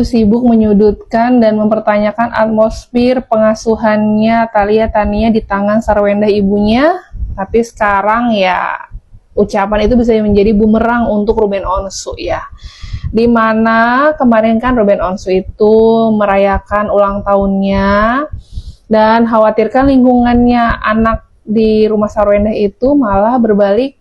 sibuk menyudutkan dan mempertanyakan atmosfer pengasuhannya Tania di tangan Sarwendah ibunya, tapi sekarang ya ucapan itu bisa menjadi bumerang untuk Ruben Onsu ya. Dimana kemarin kan Ruben Onsu itu merayakan ulang tahunnya dan khawatirkan lingkungannya anak di rumah Sarwendah itu malah berbalik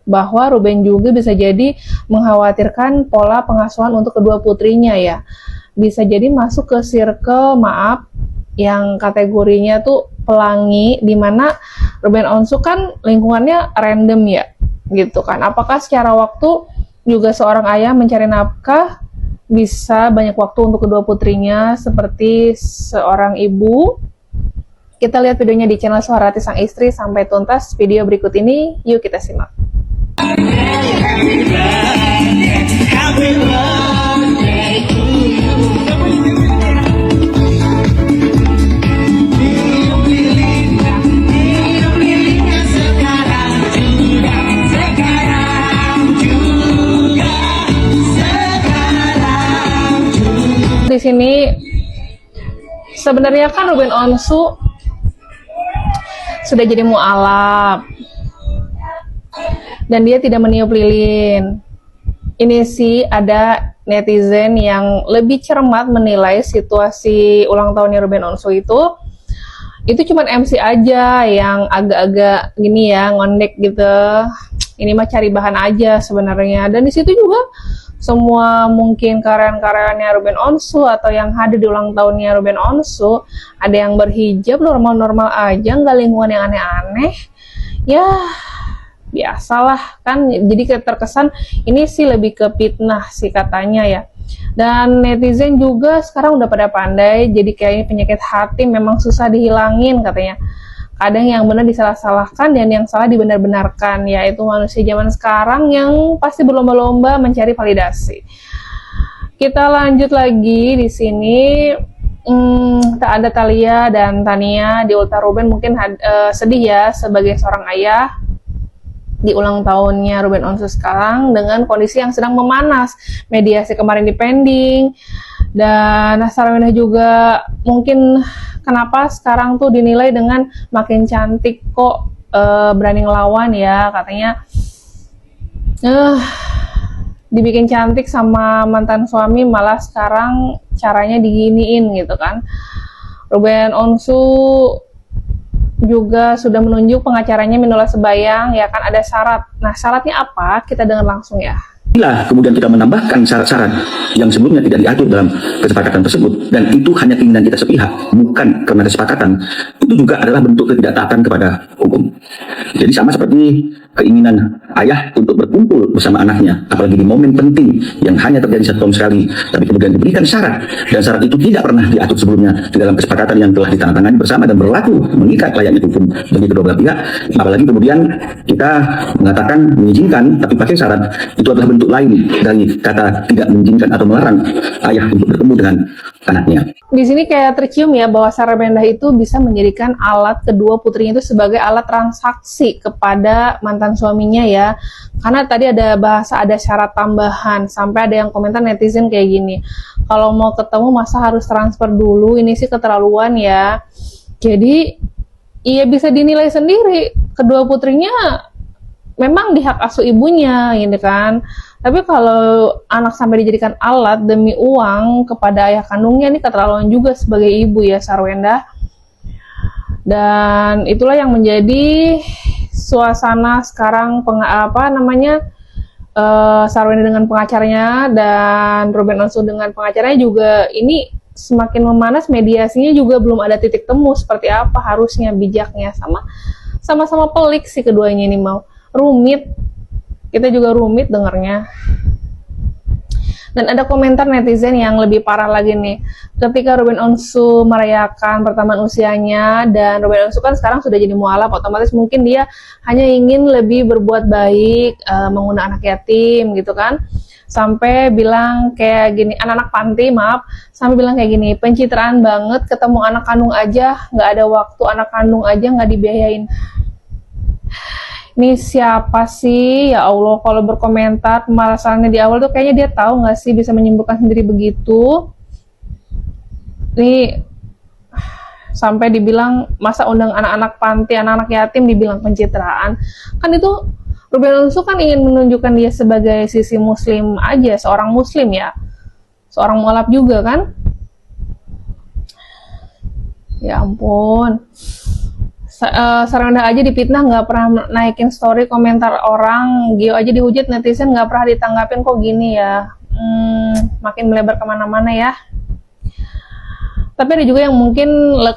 bahwa Ruben juga bisa jadi mengkhawatirkan pola pengasuhan untuk kedua putrinya ya. Bisa jadi masuk ke circle maaf yang kategorinya tuh pelangi, dimana Ruben Onsu kan lingkungannya random ya gitu kan. Apakah secara waktu juga seorang ayah mencari nafkah bisa banyak waktu untuk kedua putrinya seperti seorang ibu? Kita lihat videonya di channel Suharati Sang Istri sampai tuntas video berikut ini. Yuk kita simak. Di sini sebenarnya kan Ruben Onsu sudah jadi mualaf dan dia tidak meniup lilin. Ini sih ada netizen yang lebih cermat menilai situasi ulang tahunnya Ruben Onsu itu cuman MC aja yang agak-agak gini ya, ngondek gitu. Ini mah cari bahan aja sebenarnya. Dan di situ juga semua mungkin karyawan-karyawannya Ruben Onsu atau yang hadir di ulang tahunnya Ruben Onsu ada yang berhijab normal-normal aja, nggak lingkungan yang aneh-aneh. Ya biasalah kan, jadi terkesan ini sih lebih ke fitnah sih katanya ya. Dan netizen juga sekarang udah pada pandai, jadi kayaknya penyakit hati memang susah dihilangin katanya. Kadang yang benar disalah-salahkan dan yang salah dibenar-benarkan, yaitu manusia zaman sekarang yang pasti berlomba-lomba mencari validasi. Kita lanjut lagi di sini. Tak ada Thalia dan Tania di ultah Ruben mungkin sedih ya sebagai seorang ayah di ulang tahunnya Ruben Onsu sekarang dengan kondisi yang sedang memanas. Mediasi kemarin dipending dan Sarwendah juga mungkin kenapa sekarang tuh dinilai dengan makin cantik kok berani ngelawan ya katanya. Dibikin cantik sama mantan suami malah sekarang caranya diginiin gitu kan. Ruben Onsu juga sudah menunjuk pengacaranya Minola Sebayang ya kan, ada syarat. Nah syaratnya apa? Kita dengar langsung ya. Bila kemudian kita menambahkan syarat-syarat yang sebelumnya tidak diatur dalam kesepakatan tersebut, dan itu hanya keinginan kita sepihak, bukan karena kesepakatan, itu juga adalah bentuk ketidaktaatan kepada hukum. Jadi sama seperti keinginan ayah untuk berkumpul bersama anaknya, apalagi di momen penting yang hanya terjadi 1 tahun sekali, tapi kemudian diberikan syarat, dan syarat itu tidak pernah diatur sebelumnya di dalam kesepakatan yang telah ditandatangani bersama dan berlaku mengikat layaknya hukum bagi kedua belah pihak. Apalagi kemudian kita mengatakan mengizinkan, tapi pakai syarat, itu adalah bentuk lain dari kata tidak mengizinkan atau melarang ayah untuk bertemu dengan anaknya. Di sini kayak tercium ya bahwa Sarwendah itu bisa menjadikan alat kedua putrinya itu sebagai alat transaksi kepada mantan suaminya ya. Karena tadi ada bahasa ada syarat tambahan, sampai ada yang komentar netizen kayak gini. Kalau mau ketemu masa harus transfer dulu, ini sih keterlaluan ya. Jadi iya bisa dinilai sendiri kedua putrinya memang di hak asuh ibunya gitu kan. Tapi kalau anak sampai dijadikan alat demi uang kepada ayah kandungnya, ini keterlaluan juga sebagai ibu ya Sarwendah. Dan itulah yang menjadi suasana sekarang Sarwendah dengan pengacaranya dan Ruben Onsu dengan pengacaranya juga ini semakin memanas. Mediasinya juga belum ada titik temu seperti apa harusnya bijaknya, sama-sama pelik sih keduanya ini, mau rumit. Kita juga rumit dengarnya. Dan ada komentar netizen yang lebih parah lagi nih. Ketika Ruben Onsu merayakan pertambahan usianya, dan Ruben Onsu kan sekarang sudah jadi mualaf, otomatis mungkin dia hanya ingin lebih berbuat baik, mengundang anak yatim gitu kan. Sampai bilang kayak gini, anak-anak panti sampai bilang kayak gini, pencitraan banget, ketemu anak kandung aja nggak ada waktu, anak kandung aja nggak dibiayain. Ini siapa sih? Ya Allah, kalau berkomentar pemalasannya di awal tuh kayaknya dia tahu nggak sih bisa menyimpulkan sendiri begitu. Nih sampai dibilang masa undang anak-anak panti, anak-anak yatim dibilang pencitraan. Kan itu Ruben Onsu kan ingin menunjukkan dia sebagai sisi muslim aja, seorang muslim ya. Seorang mualaf juga kan? Ya ampun. Saranda aja dipitnah nggak pernah naikin story komentar orang, Gio aja dihujat netizen nggak pernah ditanggapin, kok gini ya. Makin melebar kemana-mana ya. Tapi ada juga yang mungkin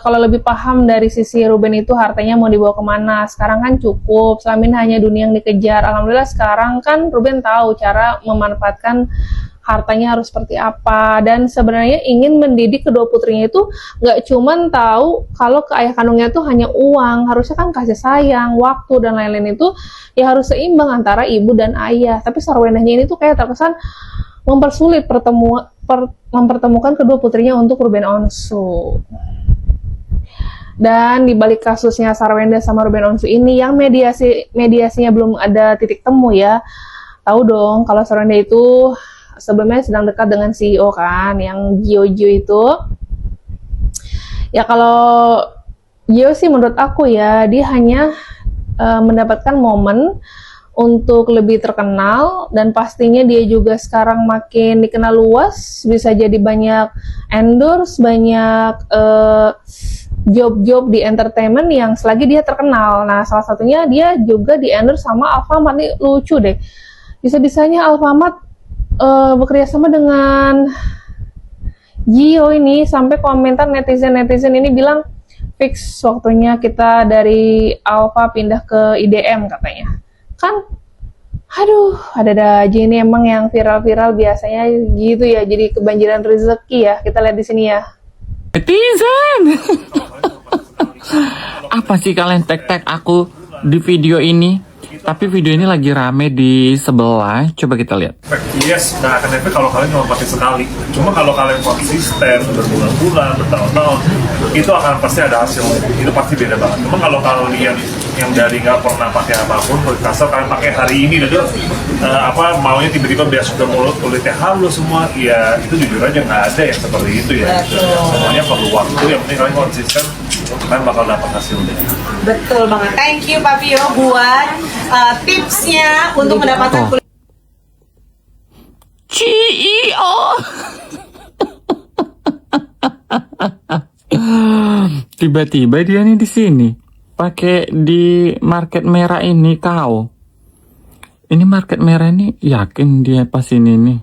kalau lebih paham dari sisi Ruben itu hartanya mau dibawa kemana. Sekarang kan cukup, selama ini hanya dunia yang dikejar. Alhamdulillah sekarang kan Ruben tahu cara memanfaatkan hartanya harus seperti apa, dan sebenarnya ingin mendidik kedua putrinya itu nggak cuman tahu kalau ke ayah kandungnya itu hanya uang, harusnya kan kasih sayang, waktu dan lain-lain itu ya harus seimbang antara ibu dan ayah. Tapi Sarwendahnya ini tuh kayak terkesan mempersulit mempertemukan kedua putrinya untuk Ruben Onsu. Dan di balik kasusnya Sarwenda sama Ruben Onsu ini yang mediasinya belum ada titik temu ya. Tahu dong kalau Sarwenda itu sebelumnya sedang dekat dengan CEO kan, yang Gio itu. Ya kalau Gio sih menurut aku ya, dia hanya mendapatkan momen untuk lebih terkenal, dan pastinya dia juga sekarang makin dikenal luas, bisa jadi banyak endorse, banyak job-job di entertainment yang selagi dia terkenal. Nah, salah satunya dia juga di endorse sama Alfamart. Nih lucu deh, bisa-bisanya Alfamart bekerja sama dengan Gio ini, sampai komentar netizen ini bilang fix waktunya kita dari Alfa pindah ke IDM katanya. Kan aduh, ada aja ini emang yang viral-viral biasanya gitu ya, jadi kebanjiran rezeki ya. Kita lihat di sini ya. Netizen. Apa sih kalian tag aku di video ini? Tapi video ini lagi rame di sebelah. Coba kita lihat. Yes, nggak akan efek kalau kalian cuma pakai sekali. Cuma kalau kalian konsisten berbulan-bulan, bertahun-tahun, itu akan pasti ada hasil. Itu pasti beda banget. Cuma kalau kalian yang dari nggak pernah pakai apapun, kulit kasar kalian pakai hari ini, dan maunya tiba-tiba biasa sudah mulut kulitnya halus semua, ya itu jujur aja nggak ada yang seperti itu ya. Semuanya perlu waktu. Yang penting kalian konsisten, kalian bakal dapat hasilnya. Betul banget. Thank you Pak Pio buat tipsnya untuk mendapatkan kulit. CEO. Tiba-tiba dia nih di sini pakai di market merah ini kau. Ini market merah ini yakin dia pas ini nih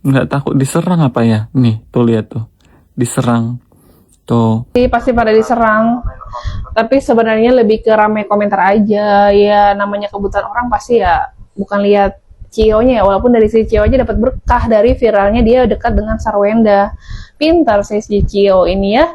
nggak takut diserang apa ya? Nih tuh lihat tuh diserang tuh. Pasti pada diserang. Tapi sebenarnya lebih ke rame komentar aja ya, namanya kebutuhan orang pasti ya, bukan lihat Cio-nya ya, walaupun dari si Cio aja dapat berkah dari viralnya dia dekat dengan Sarwenda. Pintar sih si Cio ini ya.